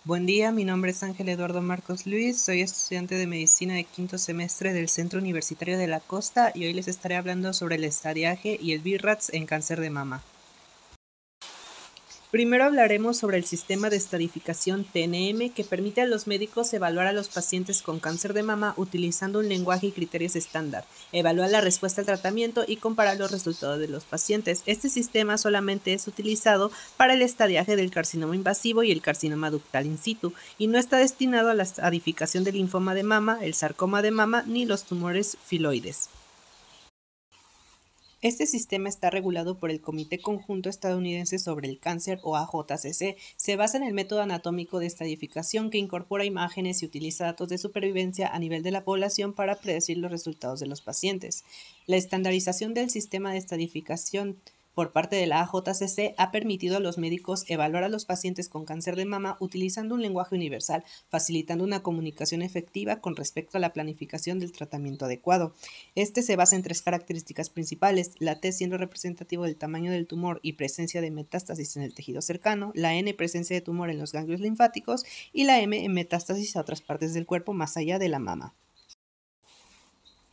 Buen día, mi nombre es Ángel Eduardo Marcos Luis, soy estudiante de medicina de quinto semestre del Centro Universitario de la Costa y hoy les estaré hablando sobre el estadiaje y el BRAFS en cáncer de mama. Primero hablaremos sobre el sistema de estadificación TNM que permite a los médicos evaluar a los pacientes con cáncer de mama utilizando un lenguaje y criterios estándar, evaluar la respuesta al tratamiento y comparar los resultados de los pacientes. Este sistema solamente es utilizado para el estadiaje del carcinoma invasivo y el carcinoma ductal in situ y no está destinado a la estadificación del linfoma de mama, el sarcoma de mama ni los tumores filoides. Este sistema está regulado por el Comité Conjunto Estadounidense sobre el Cáncer o AJCC. Se basa en el método anatómico de estadificación que incorpora imágenes y utiliza datos de supervivencia a nivel de la población para predecir los resultados de los pacientes. La estandarización del sistema de estadificación por parte de la AJCC ha permitido a los médicos evaluar a los pacientes con cáncer de mama utilizando un lenguaje universal, facilitando una comunicación efectiva con respecto a la planificación del tratamiento adecuado. Este se basa en tres características principales: la T siendo representativo del tamaño del tumor y presencia de metástasis en el tejido cercano, la N presencia de tumor en los ganglios linfáticos y la M en metástasis a otras partes del cuerpo más allá de la mama.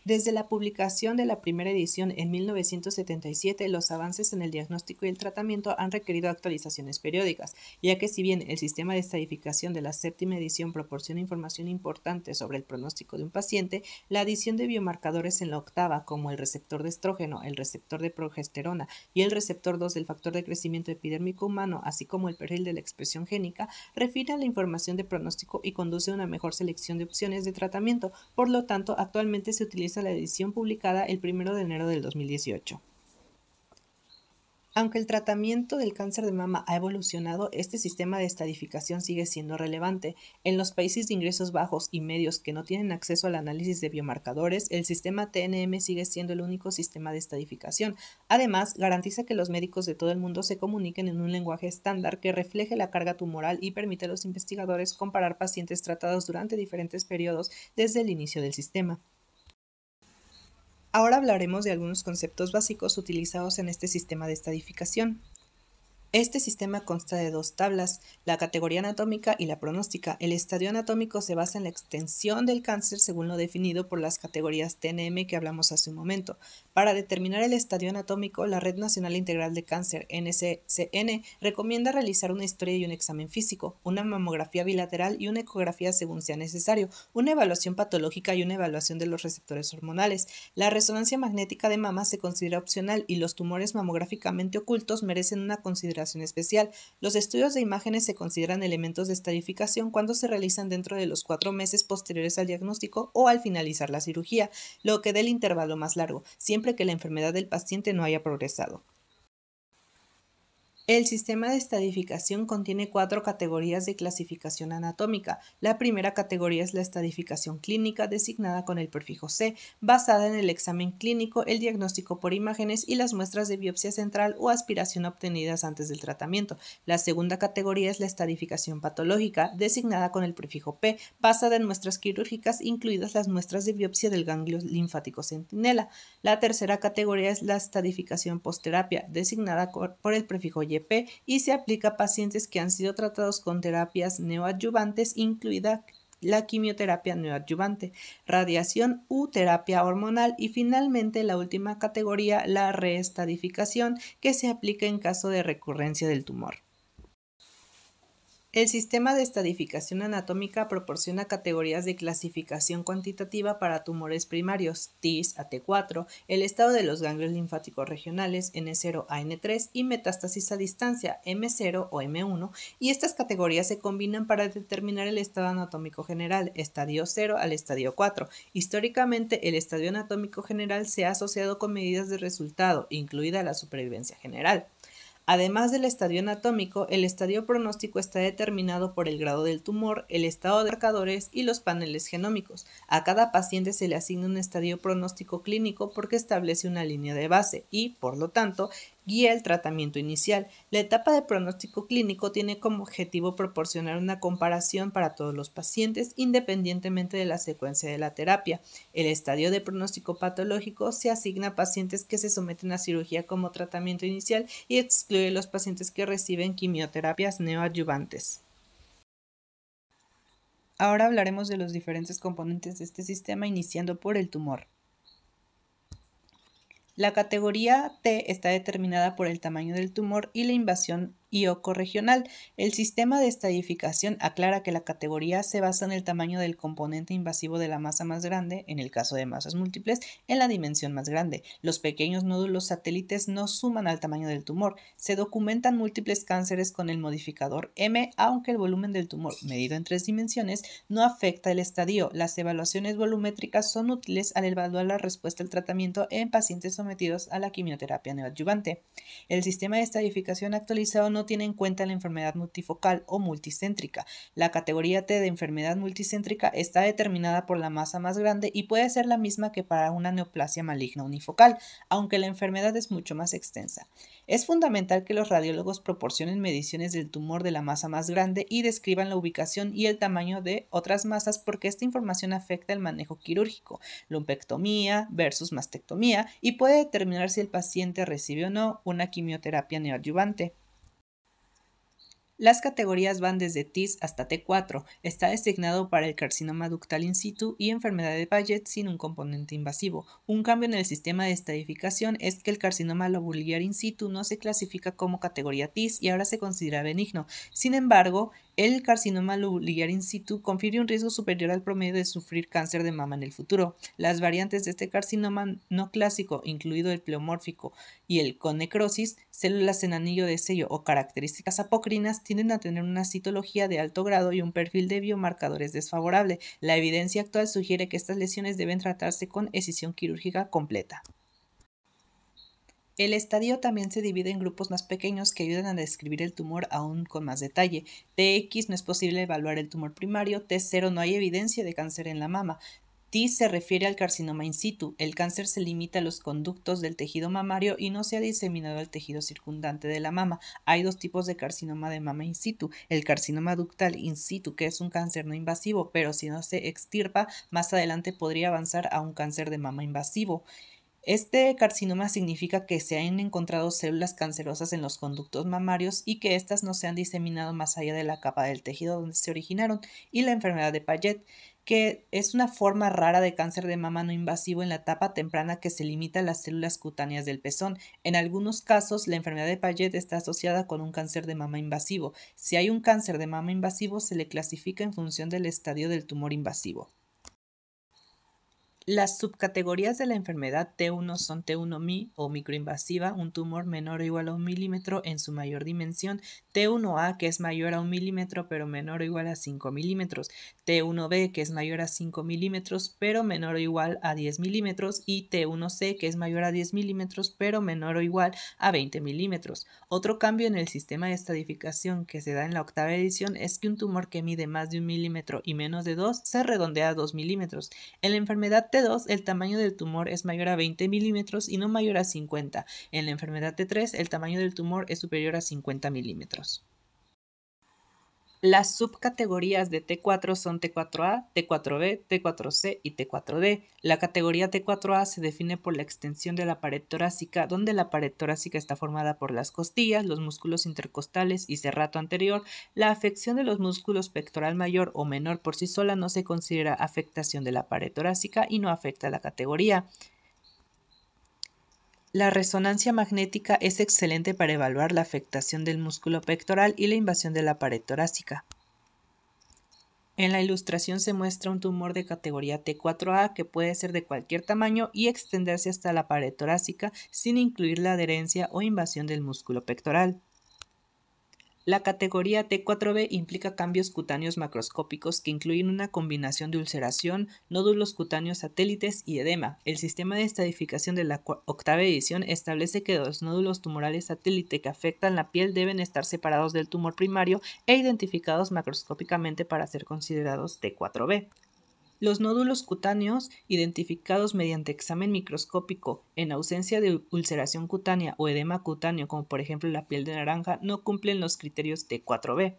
Desde la publicación de la primera edición en 1977, los avances en el diagnóstico y el tratamiento han requerido actualizaciones periódicas, ya que si bien el sistema de estadificación de la séptima edición proporciona información importante sobre el pronóstico de un paciente, la adición de biomarcadores en la octava, como el receptor de estrógeno, el receptor de progesterona y el receptor 2 del factor de crecimiento epidérmico humano, así como el perfil de la expresión génica, refina la información de pronóstico y conduce a una mejor selección de opciones de tratamiento. Por lo tanto, actualmente se utiliza la edición publicada el 1 de enero del 2018. Aunque el tratamiento del cáncer de mama ha evolucionado, este sistema de estadificación sigue siendo relevante. En los países de ingresos bajos y medios que no tienen acceso al análisis de biomarcadores, el sistema TNM sigue siendo el único sistema de estadificación. Además, garantiza que los médicos de todo el mundo se comuniquen en un lenguaje estándar que refleje la carga tumoral y permite a los investigadores comparar pacientes tratados durante diferentes periodos desde el inicio del sistema. Ahora hablaremos de algunos conceptos básicos utilizados en este sistema de estadificación. Este sistema consta de dos tablas, la categoría anatómica y la pronóstica. El estadio anatómico se basa en la extensión del cáncer según lo definido por las categorías TNM que hablamos hace un momento. Para determinar el estadio anatómico, la Red Nacional Integral de Cáncer, NCCN, recomienda realizar una historia y un examen físico, una mamografía bilateral y una ecografía según sea necesario, una evaluación patológica y una evaluación de los receptores hormonales. La resonancia magnética de mama se considera opcional y los tumores mamográficamente ocultos merecen una consideración especial. Los estudios de imágenes se consideran elementos de estadificación cuando se realizan dentro de los 4 meses posteriores al diagnóstico o al finalizar la cirugía, lo que dé el intervalo más largo, siempre que la enfermedad del paciente no haya progresado. El sistema de estadificación contiene 4 categorías de clasificación anatómica. La primera categoría es la estadificación clínica, designada con el prefijo C, basada en el examen clínico, el diagnóstico por imágenes y las muestras de biopsia central o aspiración obtenidas antes del tratamiento. La segunda categoría es la estadificación patológica, designada con el prefijo P, basada en muestras quirúrgicas, incluidas las muestras de biopsia del ganglio linfático centinela. La tercera categoría es la estadificación postterapia, designada por el prefijo YP y se aplica a pacientes que han sido tratados con terapias neoadyuvantes, incluida la quimioterapia neoadyuvante, radiación u terapia hormonal y finalmente la última categoría, la reestadificación, que se aplica en caso de recurrencia del tumor. El sistema de estadificación anatómica proporciona categorías de clasificación cuantitativa para tumores primarios, TIS a T4, el estado de los ganglios linfáticos regionales, N0 a N3 y metástasis a distancia, M0 o M1, y estas categorías se combinan para determinar el estado anatómico general, estadio 0 al estadio 4. Históricamente, el estadio anatómico general se ha asociado con medidas de resultado, incluida la supervivencia general. Además del estadio anatómico, el estadio pronóstico está determinado por el grado del tumor, el estado de marcadores y los paneles genómicos. A cada paciente se le asigna un estadio pronóstico clínico porque establece una línea de base y, por lo tanto, guía el tratamiento inicial. La etapa de pronóstico clínico tiene como objetivo proporcionar una comparación para todos los pacientes independientemente de la secuencia de la terapia. El estadio de pronóstico patológico se asigna a pacientes que se someten a cirugía como tratamiento inicial y excluye los pacientes que reciben quimioterapias neoadyuvantes. Ahora hablaremos de los diferentes componentes de este sistema, iniciando por el tumor. La categoría T está determinada por el tamaño del tumor y la invasión iocorregional. El sistema de estadificación aclara que la categoría se basa en el tamaño del componente invasivo de la masa más grande, en el caso de masas múltiples, en la dimensión más grande. Los pequeños nódulos satélites no suman al tamaño del tumor. Se documentan múltiples cánceres con el modificador M, aunque el volumen del tumor, medido en 3 dimensiones, no afecta el estadio. Las evaluaciones volumétricas son útiles al evaluar la respuesta al tratamiento en pacientes sometidos a la quimioterapia neoadyuvante. El sistema de estadificación actualizado no tiene en cuenta la enfermedad multifocal o multicéntrica. La categoría T de enfermedad multicéntrica está determinada por la masa más grande y puede ser la misma que para una neoplasia maligna unifocal, aunque la enfermedad es mucho más extensa. Es fundamental que los radiólogos proporcionen mediciones del tumor de la masa más grande y describan la ubicación y el tamaño de otras masas porque esta información afecta el manejo quirúrgico, lumpectomía versus mastectomía, y puede determinar si el paciente recibe o no una quimioterapia neoadyuvante. Las categorías van desde TIS hasta T4. Está designado para el carcinoma ductal in situ y enfermedad de Paget sin un componente invasivo. Un cambio en el sistema de estadificación es que el carcinoma lobular in situ no se clasifica como categoría TIS y ahora se considera benigno. Sin embargo, el carcinoma lobular in situ confiere un riesgo superior al promedio de sufrir cáncer de mama en el futuro. Las variantes de este carcinoma no clásico, incluido el pleomórfico y el con necrosis, células en anillo de sello o características apocrinas, tienden a tener una citología de alto grado y un perfil de biomarcadores desfavorable. La evidencia actual sugiere que estas lesiones deben tratarse con escisión quirúrgica completa. El estadio también se divide en grupos más pequeños que ayudan a describir el tumor aún con más detalle. Tx no es posible evaluar el tumor primario, T0 no hay evidencia de cáncer en la mama. T se refiere al carcinoma in situ. El cáncer se limita a los conductos del tejido mamario y no se ha diseminado al tejido circundante de la mama. Hay dos tipos de carcinoma de mama in situ. El carcinoma ductal in situ, que es un cáncer no invasivo, pero si no se extirpa, más adelante podría avanzar a un cáncer de mama invasivo. Este carcinoma significa que se han encontrado células cancerosas en los conductos mamarios y que éstas no se han diseminado más allá de la capa del tejido donde se originaron. Y la enfermedad de Paget, que es una forma rara de cáncer de mama no invasivo en la etapa temprana que se limita a las células cutáneas del pezón. En algunos casos, la enfermedad de Paget está asociada con un cáncer de mama invasivo. Si hay un cáncer de mama invasivo, se le clasifica en función del estadio del tumor invasivo. Las subcategorías de la enfermedad T1 son T1-Mi o microinvasiva, un tumor menor o igual a 1 milímetro en su mayor dimensión, T1A, que es mayor a 1 milímetro pero menor o igual a 5 milímetros, T1B, que es mayor a 5 milímetros pero menor o igual a 10 milímetros, y T1C, que es mayor a 10 milímetros pero menor o igual a 20 milímetros. Otro cambio en el sistema de estadificación que se da en la octava edición es que un tumor que mide más de 1 milímetro y menos de 2 se redondea a 2 milímetros. En la enfermedad T2, el tamaño del tumor es mayor a 20 milímetros y no mayor a 50. En la enfermedad T3, el tamaño del tumor es superior a 50 milímetros. Las subcategorías de T4 son T4A, T4B, T4C y T4D. La categoría T4A se define por la extensión de la pared torácica, donde la pared torácica está formada por las costillas, los músculos intercostales y serrato anterior. La afección de los músculos pectoral mayor o menor por sí sola no se considera afectación de la pared torácica y no afecta a la categoría. La resonancia magnética es excelente para evaluar la afectación del músculo pectoral y la invasión de la pared torácica. En la ilustración se muestra un tumor de categoría T4A que puede ser de cualquier tamaño y extenderse hasta la pared torácica sin incluir la adherencia o invasión del músculo pectoral. La categoría T4B implica cambios cutáneos macroscópicos que incluyen una combinación de ulceración, nódulos cutáneos satélites y edema. El sistema de estadificación de la octava edición establece que los nódulos tumorales satélite que afectan la piel deben estar separados del tumor primario e identificados macroscópicamente para ser considerados T4B. Los nódulos cutáneos identificados mediante examen microscópico en ausencia de ulceración cutánea o edema cutáneo, como por ejemplo la piel de naranja, no cumplen los criterios T4B.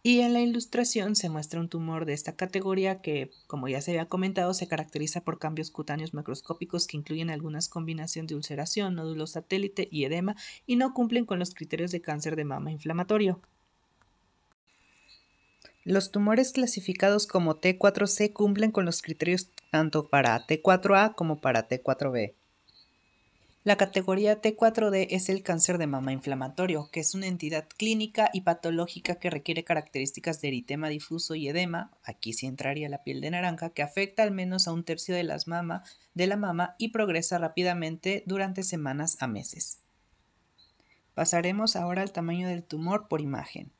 Y en la ilustración se muestra un tumor de esta categoría que, como ya se había comentado, se caracteriza por cambios cutáneos macroscópicos que incluyen algunas combinación de ulceración, nódulos satélite y edema y no cumplen con los criterios de cáncer de mama inflamatorio. Los tumores clasificados como T4C cumplen con los criterios tanto para T4A como para T4B. La categoría T4D es el cáncer de mama inflamatorio, que es una entidad clínica y patológica que requiere características de eritema difuso y edema, aquí sí entraría la piel de naranja, que afecta al menos a un tercio de la mama y progresa rápidamente durante semanas a meses. Pasaremos ahora al tamaño del tumor por imagen.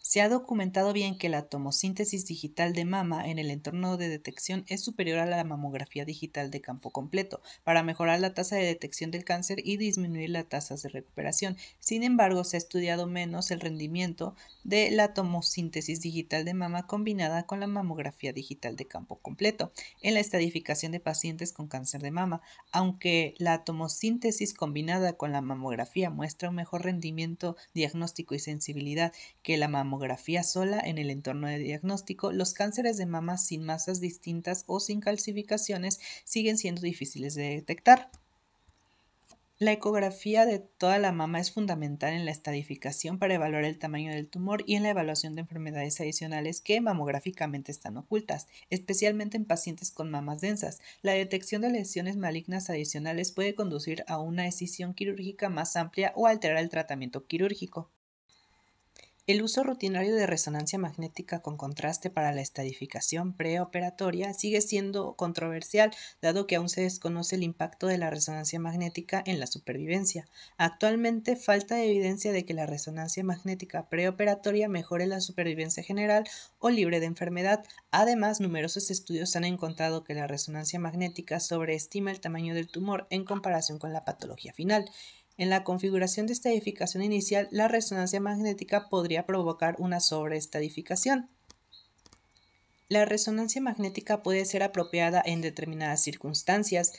Se ha documentado bien que la tomosíntesis digital de mama en el entorno de detección es superior a la mamografía digital de campo completo para mejorar la tasa de detección del cáncer y disminuir las tasas de recuperación. Sin embargo, se ha estudiado menos el rendimiento de la tomosíntesis digital de mama combinada con la mamografía digital de campo completo en la estadificación de pacientes con cáncer de mama. Aunque la tomosíntesis combinada con la mamografía muestra un mejor rendimiento diagnóstico y sensibilidad que la mamografía sola en el entorno de diagnóstico, los cánceres de mama sin masas distintas o sin calcificaciones siguen siendo difíciles de detectar. La ecografía de toda la mama es fundamental en la estadificación para evaluar el tamaño del tumor y en la evaluación de enfermedades adicionales que mamográficamente están ocultas, especialmente en pacientes con mamas densas. La detección de lesiones malignas adicionales puede conducir a una escisión quirúrgica más amplia o alterar el tratamiento quirúrgico. El uso rutinario de resonancia magnética con contraste para la estadificación preoperatoria sigue siendo controversial, dado que aún se desconoce el impacto de la resonancia magnética en la supervivencia. Actualmente falta evidencia de que la resonancia magnética preoperatoria mejore la supervivencia general o libre de enfermedad. Además, numerosos estudios han encontrado que la resonancia magnética sobreestima el tamaño del tumor en comparación con la patología final. En la configuración de estadificación inicial, la resonancia magnética podría provocar una sobreestadificación. La resonancia magnética puede ser apropiada en determinadas circunstancias.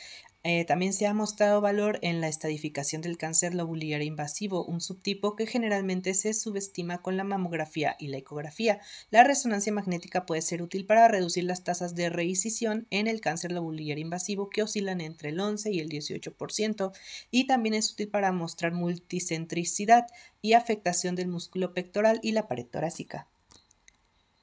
También se ha mostrado valor en la estadificación del cáncer lobular invasivo, un subtipo que generalmente se subestima con la mamografía y la ecografía. La resonancia magnética puede ser útil para reducir las tasas de reincisión en el cáncer lobular invasivo, que oscilan entre el 11 y el 18%, y también es útil para mostrar multicentricidad y afectación del músculo pectoral y la pared torácica.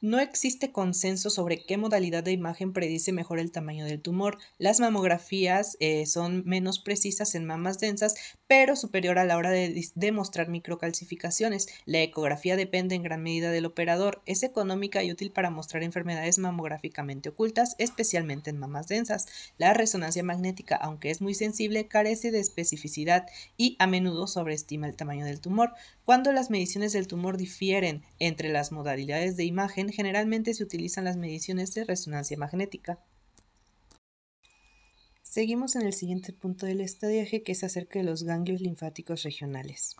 No existe consenso sobre qué modalidad de imagen predice mejor el tamaño del tumor. Las mamografías son menos precisas en mamas densas, pero superior a la hora de demostrar microcalcificaciones. La ecografía depende en gran medida del operador. Es económica y útil para mostrar enfermedades mamográficamente ocultas, especialmente en mamas densas. La resonancia magnética, aunque es muy sensible, carece de especificidad y a menudo sobreestima el tamaño del tumor. Cuando las mediciones del tumor difieren entre las modalidades de imagen, generalmente se utilizan las mediciones de resonancia magnética. Seguimos en el siguiente punto del estadiaje, que es acerca de los ganglios linfáticos regionales.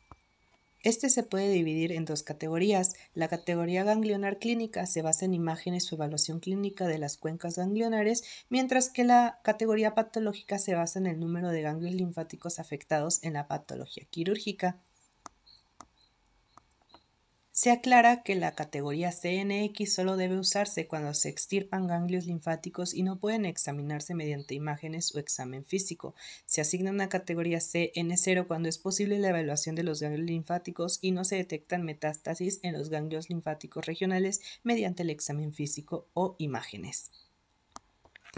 Este se puede dividir en dos categorías. La categoría ganglionar clínica se basa en imágenes o evaluación clínica de las cuencas ganglionares, mientras que la categoría patológica se basa en el número de ganglios linfáticos afectados en la patología quirúrgica. Se aclara que la categoría CNX solo debe usarse cuando se extirpan ganglios linfáticos y no pueden examinarse mediante imágenes o examen físico. Se asigna una categoría CN0 cuando es posible la evaluación de los ganglios linfáticos y no se detectan metástasis en los ganglios linfáticos regionales mediante el examen físico o imágenes.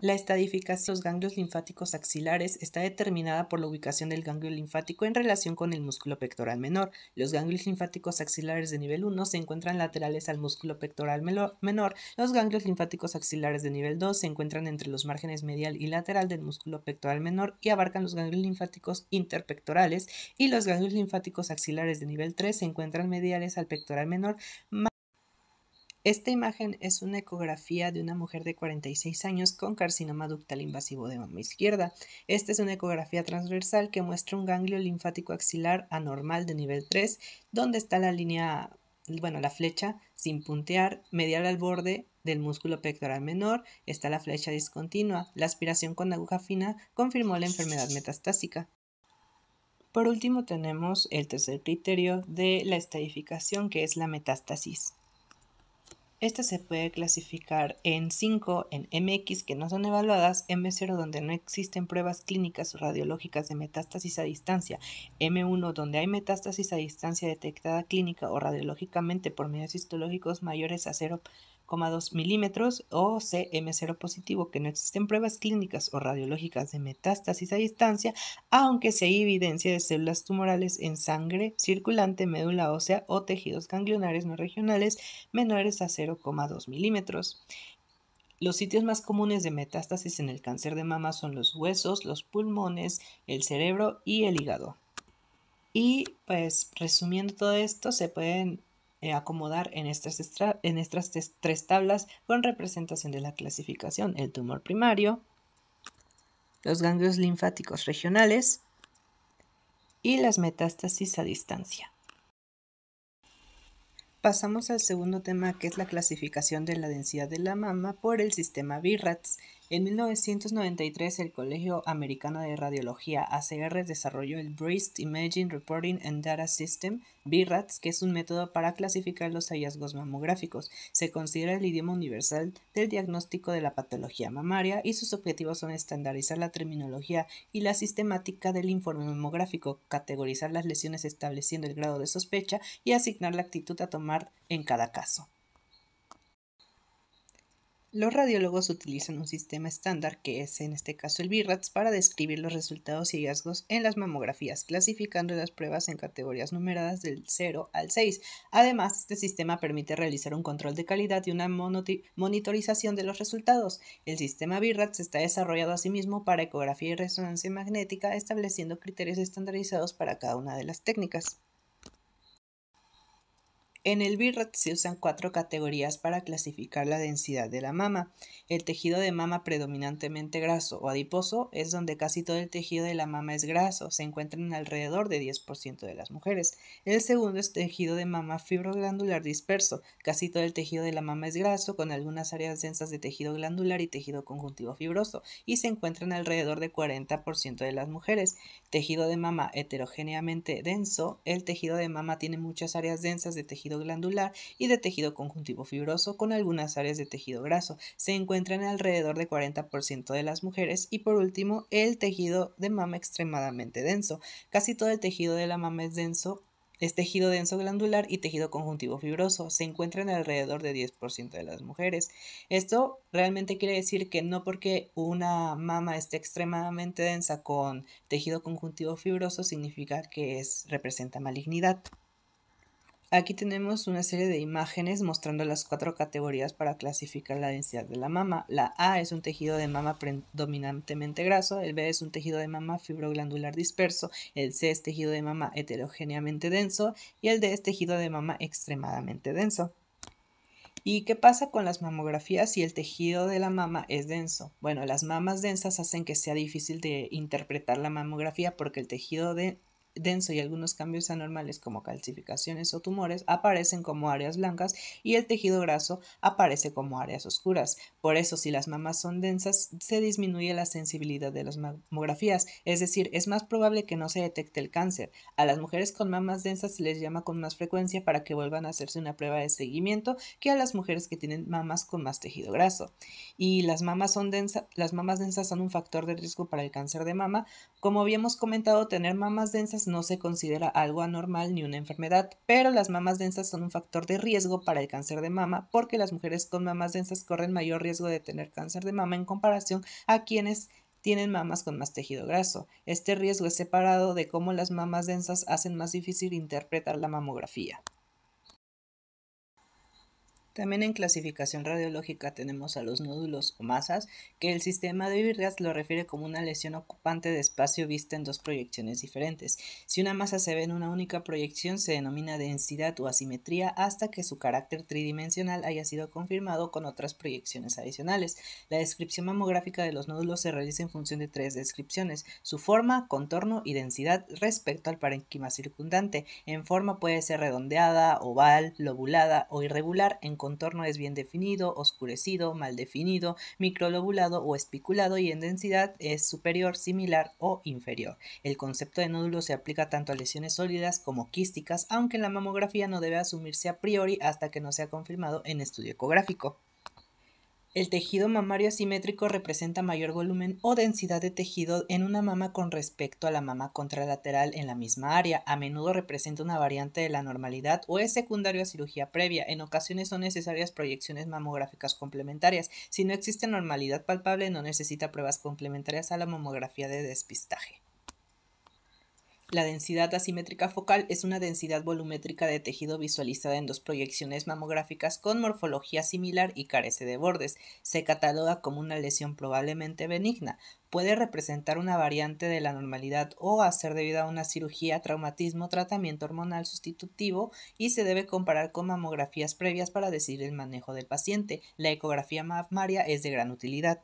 La estadificación de los ganglios linfáticos axilares está determinada por la ubicación del ganglio linfático en relación con el músculo pectoral menor. Los ganglios linfáticos axilares de nivel 1 se encuentran laterales al músculo pectoral menor. Los ganglios linfáticos axilares de nivel 2 se encuentran entre los márgenes medial y lateral del músculo pectoral menor y abarcan los ganglios linfáticos interpectorales, y los ganglios linfáticos axilares de nivel 3 se encuentran mediales al pectoral menor. Esta imagen es una ecografía de una mujer de 46 años con carcinoma ductal invasivo de mama izquierda. Esta es una ecografía transversal que muestra un ganglio linfático axilar anormal de nivel 3, donde está la flecha sin puntear, medial al borde del músculo pectoral menor, está la flecha discontinua. La aspiración con aguja fina confirmó la enfermedad metastásica. Por último, tenemos el tercer criterio de la estadificación, que es la metástasis. Esta se puede clasificar en 5 en MX que no son evaluadas, M0 donde no existen pruebas clínicas o radiológicas de metástasis a distancia, M1 donde hay metástasis a distancia detectada clínica o radiológicamente por medios histológicos mayores a 0,2 milímetros, o CM0 positivo que no existen pruebas clínicas o radiológicas de metástasis a distancia, aunque sí hay evidencia de células tumorales en sangre circulante, médula ósea o tejidos ganglionares no regionales menores a 0,2 milímetros. Los sitios más comunes de metástasis en el cáncer de mama son los huesos, los pulmones, el cerebro y el hígado. Y pues resumiendo todo esto, se pueden acomodar en estas tres tablas con representación de la clasificación: el tumor primario, los ganglios linfáticos regionales y las metástasis a distancia. Pasamos al segundo tema, que es la clasificación de la densidad de la mama por el sistema BIRADS. En 1993, el Colegio Americano de Radiología, ACR, desarrolló el Breast Imaging Reporting and Data System, BIRADS, que es un método para clasificar los hallazgos mamográficos. Se considera el idioma universal del diagnóstico de la patología mamaria y sus objetivos son estandarizar la terminología y la sistemática del informe mamográfico, categorizar las lesiones estableciendo el grado de sospecha y asignar la actitud a tomar en cada caso. Los radiólogos utilizan un sistema estándar, que es en este caso el BIRADS, para describir los resultados y hallazgos en las mamografías, clasificando las pruebas en categorías numeradas del 0 al 6. Además, este sistema permite realizar un control de calidad y una monitorización de los resultados. El sistema BIRADS está desarrollado asimismo para ecografía y resonancia magnética, estableciendo criterios estandarizados para cada una de las técnicas. En el BIRADS se usan 4 categorías para clasificar la densidad de la mama. El tejido de mama predominantemente graso o adiposo es donde casi todo el tejido de la mama es graso, se encuentra en alrededor de 10% de las mujeres. El segundo es tejido de mama fibroglandular disperso, casi todo el tejido de la mama es graso, con algunas áreas densas de tejido glandular y tejido conjuntivo fibroso, y se encuentra en alrededor de 40% de las mujeres. Tejido de mama heterogéneamente denso, el tejido de mama tiene muchas áreas densas de tejido glandular y de tejido conjuntivo fibroso, con algunas áreas de tejido graso. Se encuentra en alrededor de 40% de las mujeres. Y por último, el tejido de mama extremadamente denso. Casi todo el tejido de la mama es tejido denso glandular y tejido conjuntivo fibroso. Se encuentra en alrededor de 10% de las mujeres. Esto realmente quiere decir que no porque una mama esté extremadamente densa con tejido conjuntivo fibroso significa que representa malignidad. Aquí tenemos una serie de imágenes mostrando las 4 categorías para clasificar la densidad de la mama. La A es un tejido de mama predominantemente graso, el B es un tejido de mama fibroglandular disperso, el C es tejido de mama heterogéneamente denso y el D es tejido de mama extremadamente denso. ¿Y qué pasa con las mamografías si el tejido de la mama es denso? Bueno, las mamas densas hacen que sea difícil de interpretar la mamografía porque el tejido denso y algunos cambios anormales como calcificaciones o tumores aparecen como áreas blancas y el tejido graso aparece como áreas oscuras. Por eso, si las mamas son densas, se disminuye la sensibilidad de las mamografías, es decir, es más probable que no se detecte el cáncer. A las mujeres con mamas densas se les llama con más frecuencia para que vuelvan a hacerse una prueba de seguimiento que a las mujeres que tienen mamas con más tejido graso. Y las mamas densas son un factor de riesgo para el cáncer de mama. Como habíamos comentado, tener mamas densas no se considera algo anormal ni una enfermedad, pero las mamas densas son un factor de riesgo para el cáncer de mama porque las mujeres con mamas densas corren mayor riesgo de tener cáncer de mama en comparación a quienes tienen mamas con más tejido graso. Este riesgo es separado de cómo las mamas densas hacen más difícil interpretar la mamografía. También en clasificación radiológica tenemos a los nódulos o masas, que el sistema de BIRADS lo refiere como una lesión ocupante de espacio vista en 2 proyecciones diferentes. Si una masa se ve en una única proyección, se denomina densidad o asimetría hasta que su carácter tridimensional haya sido confirmado con otras proyecciones adicionales. La descripción mamográfica de los nódulos se realiza en función de 3 descripciones: su forma, contorno y densidad respecto al parénquima circundante. En forma puede ser redondeada, oval, lobulada o irregular. En contorno es bien definido, oscurecido, mal definido, microlobulado o especulado y en densidad es superior, similar o inferior. El concepto de nódulo se aplica tanto a lesiones sólidas como quísticas, aunque en la mamografía no debe asumirse a priori hasta que no sea confirmado en estudio ecográfico. El tejido mamario asimétrico representa mayor volumen o densidad de tejido en una mama con respecto a la mama contralateral en la misma área. A menudo representa una variante de la normalidad o es secundario a cirugía previa. En ocasiones son necesarias proyecciones mamográficas complementarias. Si no existe normalidad palpable, no necesita pruebas complementarias a la mamografía de despistaje. La densidad asimétrica focal es una densidad volumétrica de tejido visualizada en dos proyecciones mamográficas con morfología similar y carece de bordes. Se cataloga como una lesión probablemente benigna. Puede representar una variante de la normalidad o ser debida a una cirugía, traumatismo, tratamiento hormonal sustitutivo y se debe comparar con mamografías previas para decidir el manejo del paciente. La ecografía mamaria es de gran utilidad.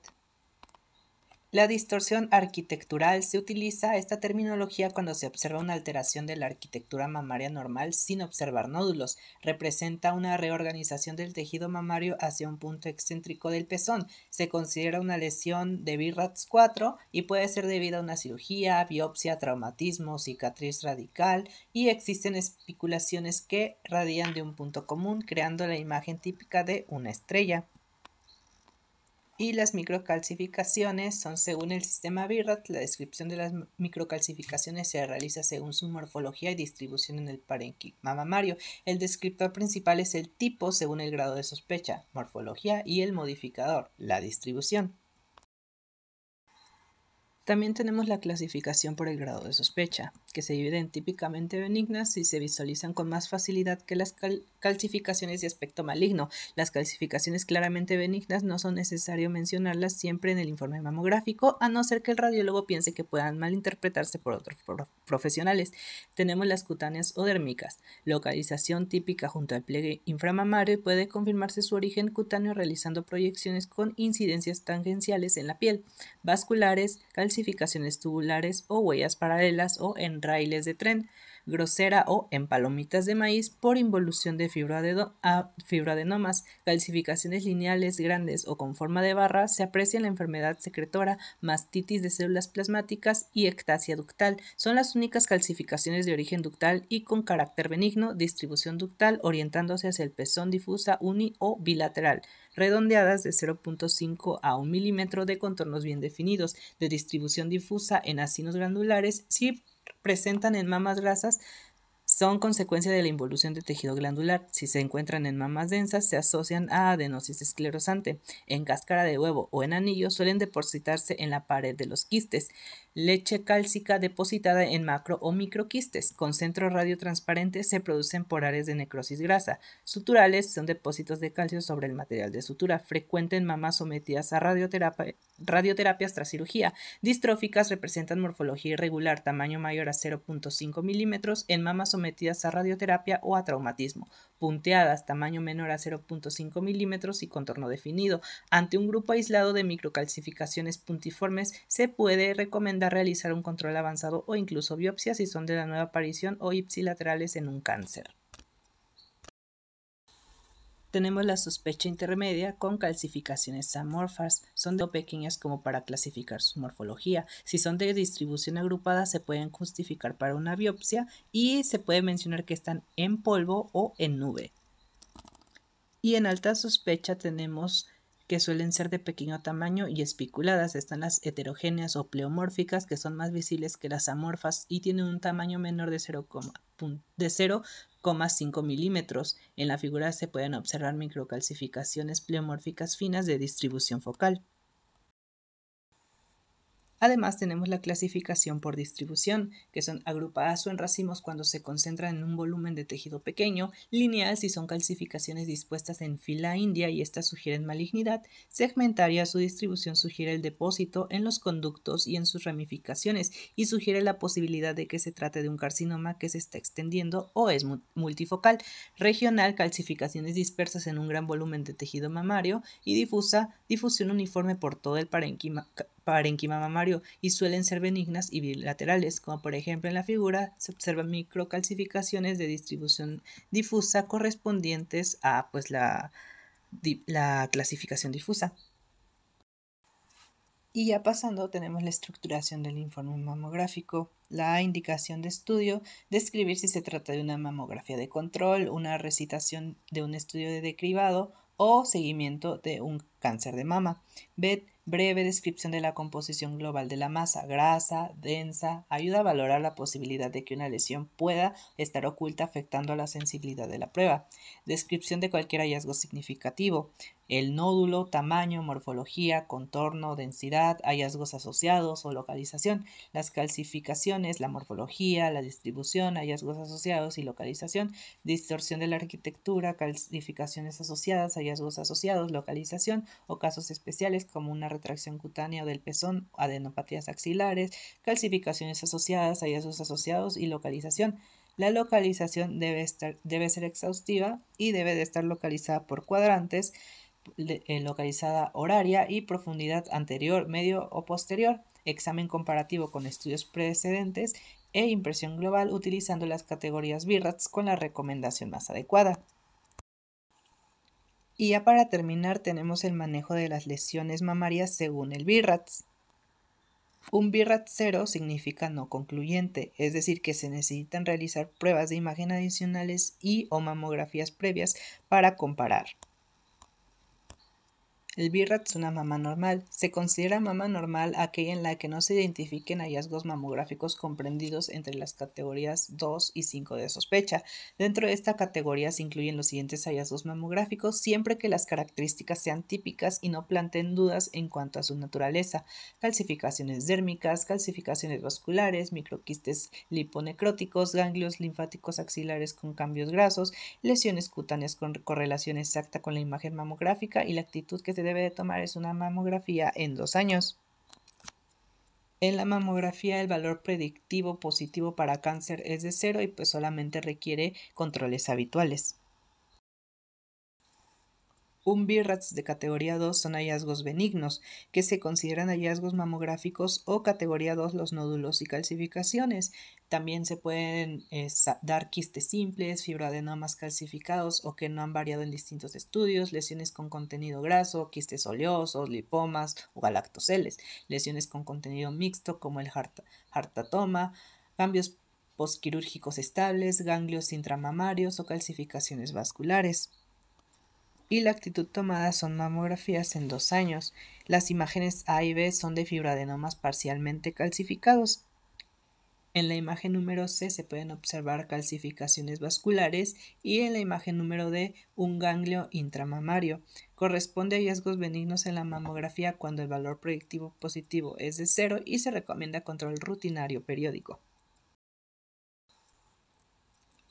La distorsión arquitectural se utiliza esta terminología cuando se observa una alteración de la arquitectura mamaria normal sin observar nódulos. Representa una reorganización del tejido mamario hacia un punto excéntrico del pezón. Se considera una lesión de BIRATS 4 y puede ser debida a una cirugía, biopsia, traumatismo, cicatriz radical y existen especulaciones que radian de un punto común creando la imagen típica de una estrella. Y las microcalcificaciones son según el sistema BIRAT. La descripción de las microcalcificaciones se realiza según su morfología y distribución en el parénquima mamario. El descriptor principal es el tipo según el grado de sospecha, morfología y el modificador, la distribución. También tenemos la clasificación por el grado de sospecha, que se divide en típicamente benignas y se visualizan con más facilidad que las calcificaciones de aspecto maligno. Las calcificaciones claramente benignas no son necesario mencionarlas siempre en el informe mamográfico, a no ser que el radiólogo piense que puedan malinterpretarse por otros profesionales. Tenemos las cutáneas o dérmicas, localización típica junto al pliegue inframamario y puede confirmarse su origen cutáneo realizando proyecciones con incidencias tangenciales en la piel, vasculares, calcificaciones tubulares o huellas paralelas o en raíles de tren, grosera o en palomitas de maíz por involución de fibroadenomas, calcificaciones lineales grandes o con forma de barra, se aprecia en la enfermedad secretora, mastitis de células plasmáticas y ectasia ductal. Son las únicas calcificaciones de origen ductal y con carácter benigno, distribución ductal orientándose hacia el pezón difusa uni o bilateral, redondeadas de 0.5 a 1 milímetro de contornos bien definidos, de distribución difusa en acinos glandulares. Si presentan en mamas grasas, son consecuencia de la involución de tejido glandular. Si se encuentran en mamas densas, se asocian a adenosis esclerosante. En cáscara de huevo o en anillo suelen depositarse en la pared de los quistes. Leche cálcica depositada en macro o microquistes. Con centro radiotransparente se producen por áreas de necrosis grasa. Suturales son depósitos de calcio sobre el material de sutura, frecuente en mamas sometidas a radioterapias tras cirugía. Distróficas representan morfología irregular, tamaño mayor a 0.5 milímetros en mamas sometidas a radioterapia o a traumatismo. Punteadas, tamaño menor a 0.5 milímetros y contorno definido. Ante un grupo aislado de microcalcificaciones puntiformes, se puede recomendar realizar un control avanzado o incluso biopsia si son de la nueva aparición o ipsilaterales en un cáncer. Tenemos la sospecha intermedia con calcificaciones amorfas. Son de pequeñas como para clasificar su morfología. Si son de distribución agrupada, se pueden justificar para una biopsia y se puede mencionar que están en polvo o en nube. Y en alta sospecha tenemos que suelen ser de pequeño tamaño y espiculadas. Están las heterogéneas o pleomórficas, que son más visibles que las amorfas y tienen un tamaño menor de 0,5 milímetros. En la figura se pueden observar microcalcificaciones pleomórficas finas de distribución focal. Además, tenemos la clasificación por distribución, que son agrupadas o en racimos cuando se concentran en un volumen de tejido pequeño, lineal si son calcificaciones dispuestas en fila india y estas sugieren malignidad, segmentaria, su distribución sugiere el depósito en los conductos y en sus ramificaciones y sugiere la posibilidad de que se trate de un carcinoma que se está extendiendo o es multifocal, regional, calcificaciones dispersas en un gran volumen de tejido mamario y difusión uniforme por todo el parénquima mamario y suelen ser benignas y bilaterales, como por ejemplo en la figura se observan microcalcificaciones de distribución difusa correspondientes a la clasificación difusa. Y ya pasando, tenemos la estructuración del informe mamográfico, la indicación de estudio, describir si se trata de una mamografía de control, una recitación de un estudio de decribado o seguimiento de un cáncer de mama. B, breve descripción de la composición global de la masa, grasa, densa, ayuda a valorar la posibilidad de que una lesión pueda estar oculta afectando a la sensibilidad de la prueba. Descripción de cualquier hallazgo significativo, el nódulo, tamaño, morfología, contorno, densidad, hallazgos asociados o localización, las calcificaciones, la morfología, la distribución, hallazgos asociados y localización, distorsión de la arquitectura, calcificaciones asociadas, hallazgos asociados, localización o casos especiales como una retracción cutánea del pezón, adenopatías axilares, calcificaciones asociadas, hallazgos asociados y localización. La localización debe ser exhaustiva y debe de estar localizada por cuadrantes, localizada horaria y profundidad anterior, medio o posterior, examen comparativo con estudios precedentes e impresión global utilizando las categorías BIRATS con la recomendación más adecuada. Y ya para terminar tenemos el manejo de las lesiones mamarias según el BIRATS. Un BIRAT 0 significa no concluyente, es decir, que se necesitan realizar pruebas de imagen adicionales y o mamografías previas para comparar. El BIRAT es una mama normal. Se considera mama normal aquella en la que no se identifiquen hallazgos mamográficos comprendidos entre las categorías 2 y 5 de sospecha. Dentro de esta categoría se incluyen los siguientes hallazgos mamográficos siempre que las características sean típicas y no planteen dudas en cuanto a su naturaleza. Calcificaciones dérmicas, calcificaciones vasculares, microquistes liponecróticos, ganglios linfáticos axilares con cambios grasos, lesiones cutáneas con correlación exacta con la imagen mamográfica y la actitud que se debe de tomar es una mamografía en 2 años. En la mamografía el valor predictivo positivo para cáncer es de 0 y pues solamente requiere controles habituales. Un BIRATS de categoría 2 son hallazgos benignos, que se consideran hallazgos mamográficos o categoría 2 los nódulos y calcificaciones. También se pueden dar quistes simples, fibroadenomas calcificados o que no han variado en distintos estudios, lesiones con contenido graso, quistes oleosos, lipomas o galactoceles, lesiones con contenido mixto como el hartatoma, cambios postquirúrgicos estables, ganglios intramamarios o calcificaciones vasculares. Y la actitud tomada son mamografías en 2 años. Las imágenes A y B son de fibroadenomas parcialmente calcificados. En la imagen número C se pueden observar calcificaciones vasculares y en la imagen número D un ganglio intramamario. Corresponde a hallazgos benignos en la mamografía cuando el valor predictivo positivo es de 0 y se recomienda control rutinario periódico.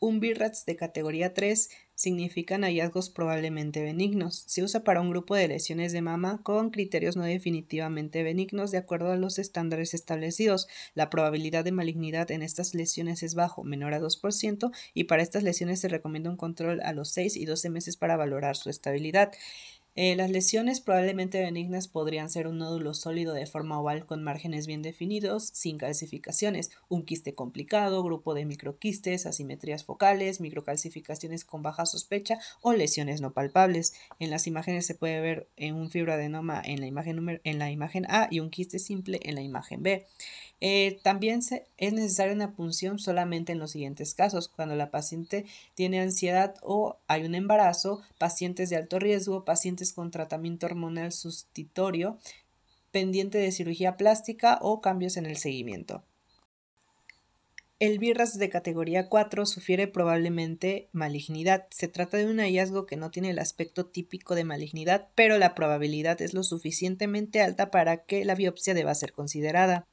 Un BIRATS de categoría 3 significan hallazgos probablemente benignos. Se usa para un grupo de lesiones de mama con criterios no definitivamente benignos de acuerdo a los estándares establecidos. La probabilidad de malignidad en estas lesiones es bajo, menor a 2%, y para estas lesiones se recomienda un control a los 6 y 12 meses para valorar su estabilidad. Las lesiones probablemente benignas podrían ser un nódulo sólido de forma oval con márgenes bien definidos, sin calcificaciones, un quiste complicado, grupo de microquistes, asimetrías focales, microcalcificaciones con baja sospecha o lesiones no palpables. En las imágenes se puede ver un fibroadenoma en la imagen A y un quiste simple en la imagen B. También es necesaria una punción solamente en los siguientes casos: cuando la paciente tiene ansiedad o hay un embarazo, pacientes de alto riesgo, pacientes con tratamiento hormonal sustitutorio, pendiente de cirugía plástica o cambios en el seguimiento. El BIRATS de categoría 4 sugiere probablemente malignidad. Se trata de un hallazgo que no tiene el aspecto típico de malignidad, pero la probabilidad es lo suficientemente alta para que la biopsia deba ser considerada.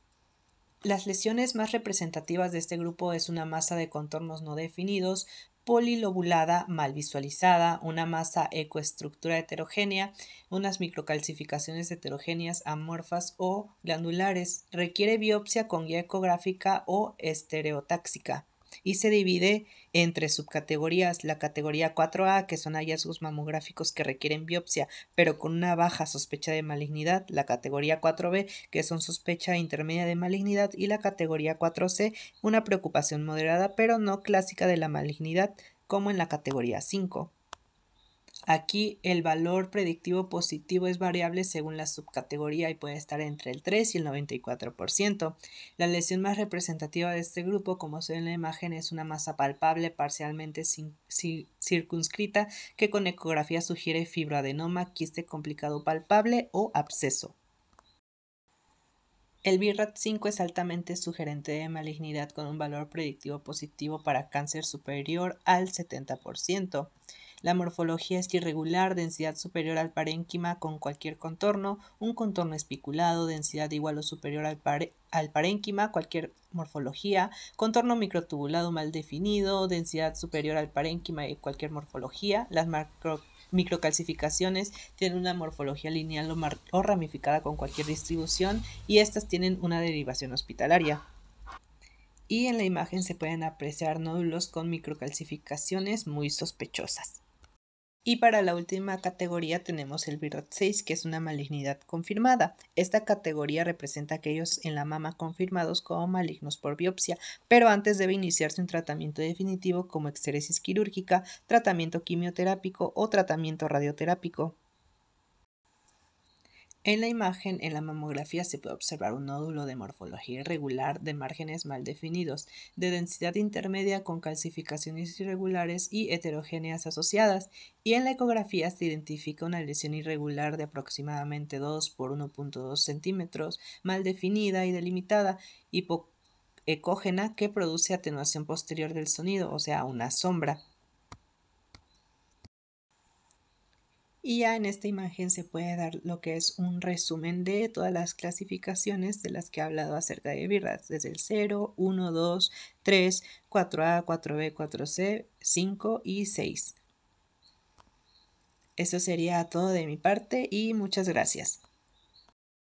Las lesiones más representativas de este grupo es una masa de contornos no definidos, polilobulada, mal visualizada, una masa ecoestructura heterogénea, unas microcalcificaciones heterogéneas amorfas o glandulares. Requiere biopsia con guía ecográfica o estereotáxica. y se divide entre subcategorías. La categoría 4A, que son hallazgos mamográficos que requieren biopsia, pero con una baja sospecha de malignidad. La categoría 4B, que son sospecha intermedia de malignidad. Y la categoría 4C, una preocupación moderada, pero no clásica de la malignidad, como en la categoría 5. Aquí el valor predictivo positivo es variable según la subcategoría y puede estar entre el 3 y el 94%. La lesión más representativa de este grupo, como se ve en la imagen, es una masa palpable parcialmente circunscrita que con ecografía sugiere fibroadenoma, quiste complicado palpable o absceso. El BRAF5 es altamente sugerente de malignidad con un valor predictivo positivo para cáncer superior al 70%. La morfología es irregular, densidad superior al parénquima con cualquier contorno, un contorno espiculado, densidad igual o superior al parénquima, cualquier morfología, contorno microtubulado mal definido, densidad superior al parénquima y cualquier morfología. Las microcalcificaciones tienen una morfología lineal o ramificada con cualquier distribución y estas tienen una derivación hospitalaria. Y en la imagen se pueden apreciar nódulos con microcalcificaciones muy sospechosas. Y para la última categoría tenemos el BRAF6, que es una malignidad confirmada. Esta categoría representa a aquellos en la mama confirmados como malignos por biopsia, pero antes debe iniciarse un tratamiento definitivo como exéresis quirúrgica, tratamiento quimioterápico o tratamiento radioterápico. En la imagen, en la mamografía, se puede observar un nódulo de morfología irregular de márgenes mal definidos, de densidad intermedia con calcificaciones irregulares y heterogéneas asociadas, y en la ecografía se identifica una lesión irregular de aproximadamente 2 por 1.2 centímetros, mal definida y delimitada, hipoecógena que produce atenuación posterior del sonido, o sea, una sombra. Y ya en esta imagen se puede dar lo que es un resumen de todas las clasificaciones de las que he hablado acerca de BRAF, desde el 0, 1, 2, 3, 4A, 4B, 4C, 5 y 6. Eso sería todo de mi parte y muchas gracias.